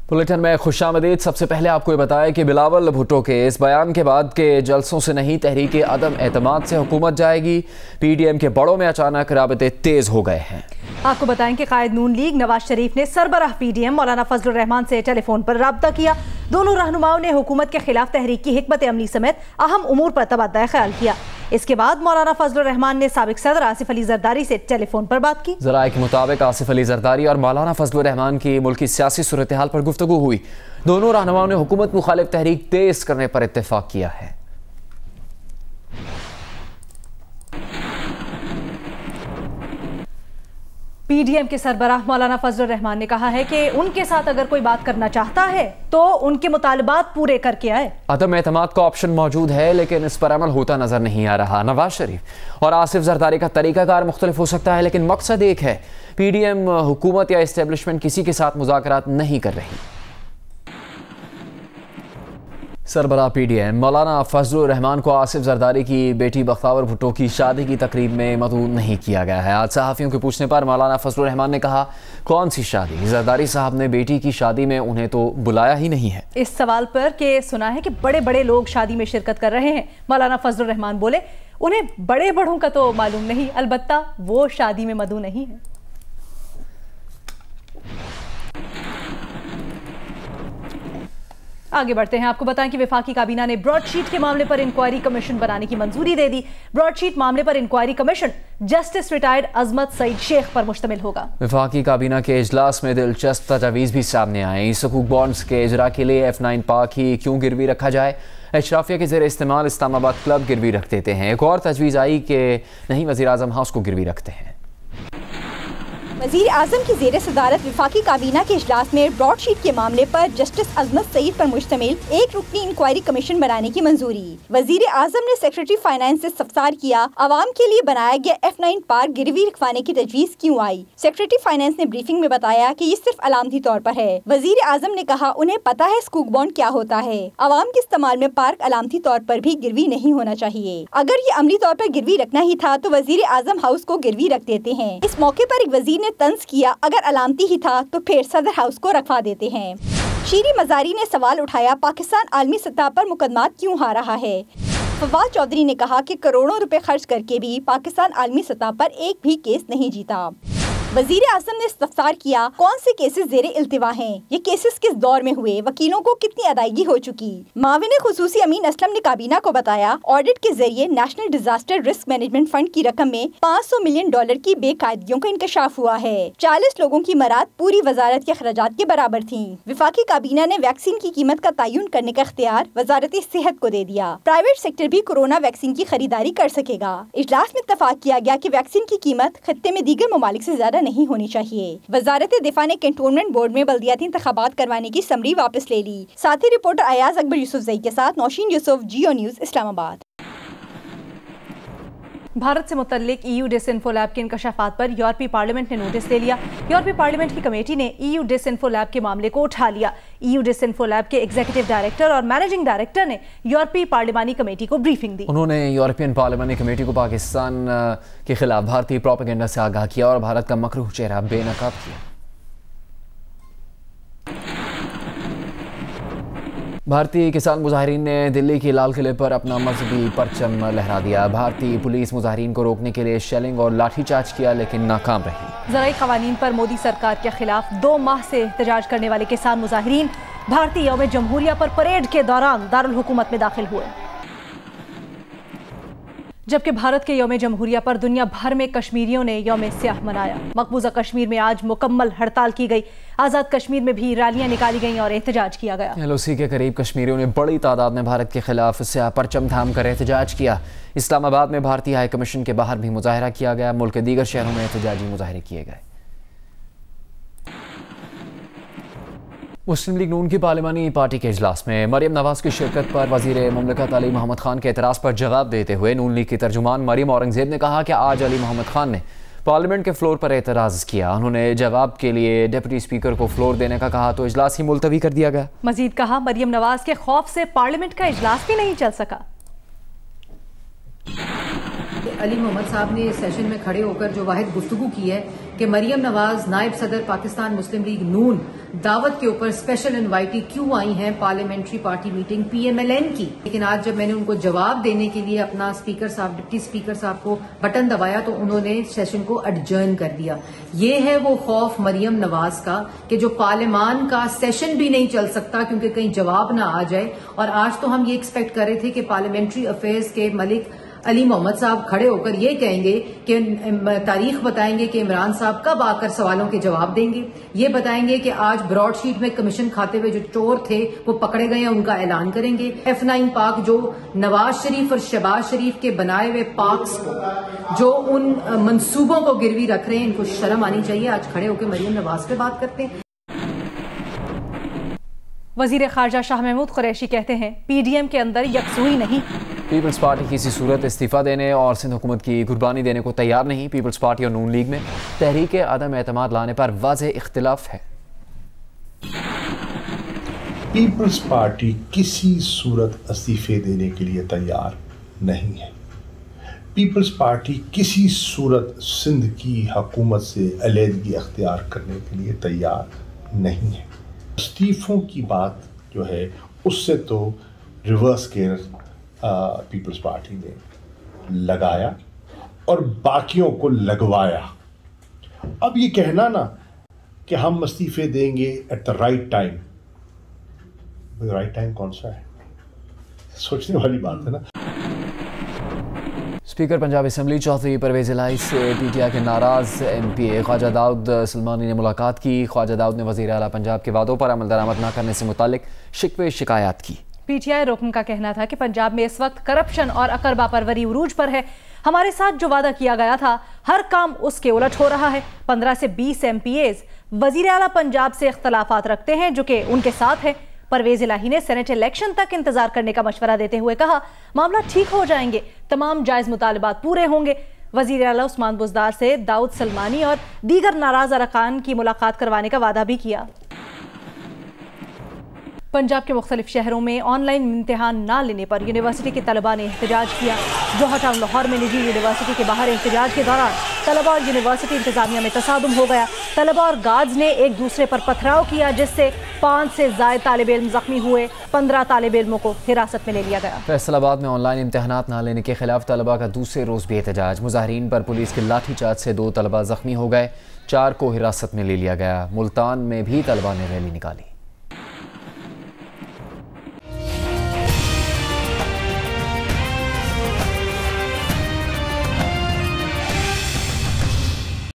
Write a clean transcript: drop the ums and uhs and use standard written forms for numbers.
Bulletin में खुशामदीद। सबसे पहले आपको ये बताया कि बिलावल भुट्टो के इस बयान के बाद के जलसों से नहीं, तहरीक अदम एतमाद से हुकूमत जाएगी। PDM के बड़ों में अचानक राबते तेज हो गए हैं। आपको बताएं कि कायद नून लीग नवाज शरीफ ने सरबराह PDM मौलाना फजलुर रहमान से टेलीफोन पर राब्ता किया। दोनों रहनुमाओं ने हुकूमत के खिलाफ तहरीक की हिकमत अमली समेत अहम उमूर पर तबादला ख्याल किया। इसके बाद मौलाना फजलुर रहमान ने साबिक सदर आसिफ अली जरदारी से टेलीफोन पर बात की। ज़राए के मुताबिक आसिफ अली जरदारी और मौलाना फजलुर रहमान की मुल्की सियासी सूरत हाल पर गुफ्तगू हुई। दोनों रहनुमाओं ने हुकूमत मुखालिफ तहरीक तेज करने पर इत्तेफाक किया है। PDM के सरबराह मौलाना फजलुर रहमान ने कहा है कि उनके साथ अगर कोई बात करना चाहता है तो उनके मुतालबात पूरे करके आए। अदम एतमाद का ऑप्शन मौजूद है, लेकिन इस पर अमल होता नजर नहीं आ रहा। नवाज शरीफ और आसिफ जरदारी का तरीकाकार मुख्तलिफ हो सकता है, लेकिन मकसद एक है। PDM हुकूमत या इस्टेब्लिशमेंट किसी के साथ मुज़ाकरात नहीं कर रही। सरबराह PDM मौलाना फजलुर रहमान को आसिफ जरदारी की बेटी बख्तावर भुट्टो की शादी की तकरीब में मदऊ नहीं किया गया है। आज सहाफ़ियों के पूछने पर मौलाना फजलुर रहमान ने कहा, कौन सी शादी? जरदारी साहब ने बेटी की शादी में उन्हें तो बुलाया ही नहीं है। इस सवाल पर कि सुना है कि बड़े बड़े लोग शादी में शिरकत कर रहे हैं, मौलाना फजलुर रहमान बोले, उन्हें बड़े बड़ों का तो मालूम नहीं, अलबत्ता वो शादी में मदऊ नहीं है। आगे बढ़ते हैं। आपको बताएं कि वफाकी काबीना ने ब्रॉडशीट के मामले पर इंक्वायरी कमीशन बनाने की मंजूरी दे दी। ब्रॉडशीट मामले पर इंक्वायरी कमीशन जस्टिस रिटायर्ड अजमत सईद शेख पर मुश्तमिल होगा। वफाकी काबीना के इजलास में दिलचस्प तजावीज़ भी सामने आए। सकूक बॉन्ड्स के इजरा के लिए F9 पाक ही क्यों गिरवी रखा जाए? अशराफिया के ज़ेर इस्तेमाल इस्लामाबाद क्लब गिरवी रख देते हैं। एक और तजवीज़ आई कि नहीं, वज़ीर आज़म हाउस को गिरवी रखते हैं। वज़ीर आज़म की ज़ेर सदारत वफाकी काबीना के इजलास में ब्रॉडशीट के मामले पर जस्टिस अजमत सईद पर मुश्तमिल एक रुकनी इंक्वायरी कमीशन बनाने की मंजूरी। वज़ीर आज़म ने सेक्रेटरी फाइनेंस से इस्तफसार किया, अवाम के लिए बनाया गया F9 पार्क गिरवी रखवाने की तजवीज़ क्यों आई? सेक्रेटरी फाइनेंस ने ब्रीफिंग में बताया कि ये सिर्फ अलामती तौर पर है। वज़ीर आज़म ने कहा, उन्हें पता है सकूक बॉन्ड क्या होता है। अवाम के इस्तेमाल में पार्क अलामती तौर पर भी गिरवी नहीं होना चाहिए। अगर ये अमली तौर पर गिरवी रखना ही था तो वज़ीर आज़म हाउस को गिरवी रख देते हैं। इस मौके पर एक वज़ीर ने तंज किया, अगर अलामती ही था तो फिर सदर हाउस को रखवा देते हैं। शीरी मजारी ने सवाल उठाया, पाकिस्तान आलमी सतह पर मुकदमात क्यों हार रहा है? फवाद चौधरी ने कहा कि करोड़ों रुपए खर्च करके भी पाकिस्तान आलमी सतह पर एक भी केस नहीं जीता। वज़ीर आज़म ने इस्तफसार किया, कौन से केसेस ज़ेरे इल्तिवा हैं? ये केसेस किस दौर में हुए? वकीलों को कितनी अदायगी हो चुकी? माविन खुसूसी अमीन असलम ने काबीना को बताया, ऑडिट के जरिए national disaster risk management fund की रकम में $500 मिलियन की बेकायदगियों का इंकशाफ हुआ है। 40 लोगों की मराद पूरी वजारत के अखराजात के बराबर थी। वफाकी काबीना ने वैक्सीन की कीमत का तयन करने का इख्तियार वजारत सेहत को दे दिया। प्राइवेट सेक्टर भी कोरोना वैक्सीन की खरीदारी कर सकेगा। इजलास में इत्तफाक किया गया कि वैक्सीन की कीमत खत्ते में दीगर ममालिक से ज्यादा नहीं होनी चाहिए। वजारत दिफा ने कैंटोनमेंट बोर्ड में बल्दियाती इंतखाबात करवाने की समरी वापस ले ली। साथी रिपोर्टर अयाज अकबर यूसुफजई के साथ नौशीन यूसुफ, जियो न्यूज, इस्लामाबाद। भारत से मुतल्लिक EU डिसइंफो लैब के इंकशाफात पर यूरोपीय पार्लियामेंट ने नोटिस ले लिया। यूरोपीय पार्लियामेंट की कमेटी ने EU डिसइंफो लैब के मामले को उठा लिया। EU डिसइंफो लैब के एग्जीक्यूटिव डायरेक्टर और मैनेजिंग डायरेक्टर ने यूरोपीय पार्लिमानी कमेटी को ब्रीफिंग दी। उन्होंने यूरोपियन पार्लिमानी कमेटी को पाकिस्तान के खिलाफ भारतीय प्रोपेगेंडा से आगाह किया और भारत का मकरूह चेहरा बेनकाब किया। भारतीय किसान मुजाहिरीन ने दिल्ली के लाल किले पर अपना मजहबी परचम लहरा दिया। भारतीय पुलिस मुजाहिरीन को रोकने के लिए शेलिंग और लाठीचार्ज किया, लेकिन नाकाम रही। ज़राई क़वानीन पर मोदी सरकार के खिलाफ 2 माह से एहतजाज करने वाले किसान मुजाहिरीन भारतीय यौम जमहूरिया पर परेड के दौरान दारुल हुकूमत में दाखिल हुए। जबकि भारत के यौम जमहूरिया पर दुनिया भर में कश्मीरियों ने यौम स्याह मनाया। मकबूजा कश्मीर में आज मुकम्मल हड़ताल की गई। आज़ाद कश्मीर में भी रैलियां निकाली गईं और एहतजाज किया गया। LOC के करीब कश्मीरियों ने बड़ी तादाद में भारत के खिलाफ स्याह परचम थाम कर एहतजाज किया। इस्लामाबाद में भारतीय हाई कमीशन के बाहर भी मुजाहरा किया गया। मुल्क के दीगर शहरों में एहतजाजी मुजाहरे किए गए। मुस्लिम लीग नून की पार्लिमानी पार्टी के इजलास में मरियम नवाज की शिरकत पर वजीर मुमलिकत अली मोहम्मद खान के एतराज़ पर जवाब देते हुए नून लीग की तर्जुमान मरियम औरंगजेब ने कहा कि आज अली मोहम्मद खान ने पार्लियामेंट के फ्लोर पर एतराज़ किया। उन्होंने जवाब के लिए डिप्टी स्पीकर को फ्लोर देने का कहा तो इजलास ही मुलतवी कर दिया गया। मजीद कहा, मरियम नवाज के खौफ से पार्लियामेंट का इजलास भी नहीं चल सका। अली मोहम्मद साहब ने सेशन में खड़े होकर जो वाहिद गुफ्तगू की है कि मरियम नवाज नायब सदर पाकिस्तान मुस्लिम लीग नून दावत के ऊपर स्पेशल इनवाइटी क्यों आई हैं पार्लियामेंट्री पार्टी मीटिंग PMLN की। लेकिन आज जब मैंने उनको जवाब देने के लिए अपना स्पीकर साहब डिप्टी स्पीकर साहब को बटन दबाया तो उन्होंने सेशन को एडजर्न कर दिया। ये है वो खौफ मरियम नवाज का कि जो पार्लियामान का सेशन भी नहीं चल सकता क्योंकि कहीं जवाब ना आ जाए। और आज तो हम ये एक्सपेक्ट कर रहे थे कि पार्लियामेंट्री अफेयर्स के मलिक अली मोहम्मद साहब खड़े होकर ये कहेंगे कि तारीख बताएंगे कि इमरान साहब कब आकर सवालों के जवाब देंगे। ये बताएंगे कि आज ब्रॉडशीट में कमीशन खाते हुए जो चोर थे वो पकड़े गए हैं, उनका ऐलान करेंगे। F9 पार्क जो नवाज शरीफ और शहबाज शरीफ के बनाए हुए पार्क्स को जो उन मंसूबों को गिरवी रख रहे हैं, इनको शर्म आनी चाहिए। आज खड़े होकर मरियम नवाज पे बात करते हैं। वजीर खारजा शाह महमूद कुरैशी कहते हैं PDM के अंदर यकसुई नहीं। पीपल्स पार्टी किसी सूरत इस्तीफा देने और सिंध हुकूमत की कुर्बानी देने को तैयार नहीं। पीपल्स पार्टी और नून लीग में तहरीक अदम एतमाद लाने पर वाज़ेह इख्तिलाफ है। पीपल्स पार्टी किसी सूरत इस्तीफे देने के लिए तैयार नहीं है। पीपल्स पार्टी किसी सूरत सिंध की हुकूमत से अलहदगी अख्तियार करने के लिए तैयार नहीं है। इस्तीफ़ों की बात जो है उससे तो रिवर्स गेयर पीपल्स पार्टी ने लगाया और बाकियों को लगवाया। अब ये कहना ना कि हम इस्तीफे देंगे at the right time, right time कौन सा है, सोचने वाली बात है ना। स्पीकर पंजाब असम्बली चौधरी परवेज इलाही से PTI के नाराज MPA ख्वाजा दाऊद सलमानी ने मुलाकात की। ख्वाजा दाऊद ने वज़ीर आला पंजाब के वादों पर अमल दरामद न करने से मुतालिक शिकवे शिकायत की। PTI रुकन का कहना था कि पंजाब में इस वक्त करप्शन और अकरबा परवरी उरूज पर है। हमारे साथ जो वादा किया गया था हर काम उसके उलट हो रहा है। 15 से 20 MPAs वज़ीर आला पंजाब से इख्तलाफात रखते हैं जो कि उनके साथ है। परवेज इलाही ने सेनेट इलेक्शन तक इंतजार करने का मशवरा देते हुए कहा मामला ठीक हो जाएंगे, तमाम जायज मुतालबात पूरे होंगे। वज़ीर आला उस्मान बुज़दार से दाऊद सलमानी और दीगर नाराज अरकान की मुलाकात करवाने का वादा भी किया। पंजाब के मुख्तलिफ शहरों में ऑनलाइन इम्तिहान ना लेने पर यूनिवर्सिटी के तलबा ने एहतजाज किया। जोहर टाउन लाहौर में निजी यूनिवर्सिटी के बाहर एहतजाज के दौरान तलबा और यूनिवर्सिटी इंतजामिया में तसादुम हो गया। तलबा और गार्ड्स ने एक दूसरे पर पथराव किया जिससे 5 से ज़ायद तालिब इल्म जख्मी हुए। 15 तालिब इल्मों को हिरासत में ले लिया गया। फैसलाबाद में ऑनलाइन इम्तिहानात ना लेने के खिलाफ तलबा का दूसरे रोज भी एहतजाज। मुजाहिरीन पर पुलिस के लाठीचार्ज से 2 तलबा जख्मी हो गए, 4 को हिरासत में ले लिया गया। मुल्तान में भी तलबा ने रैली निकाली।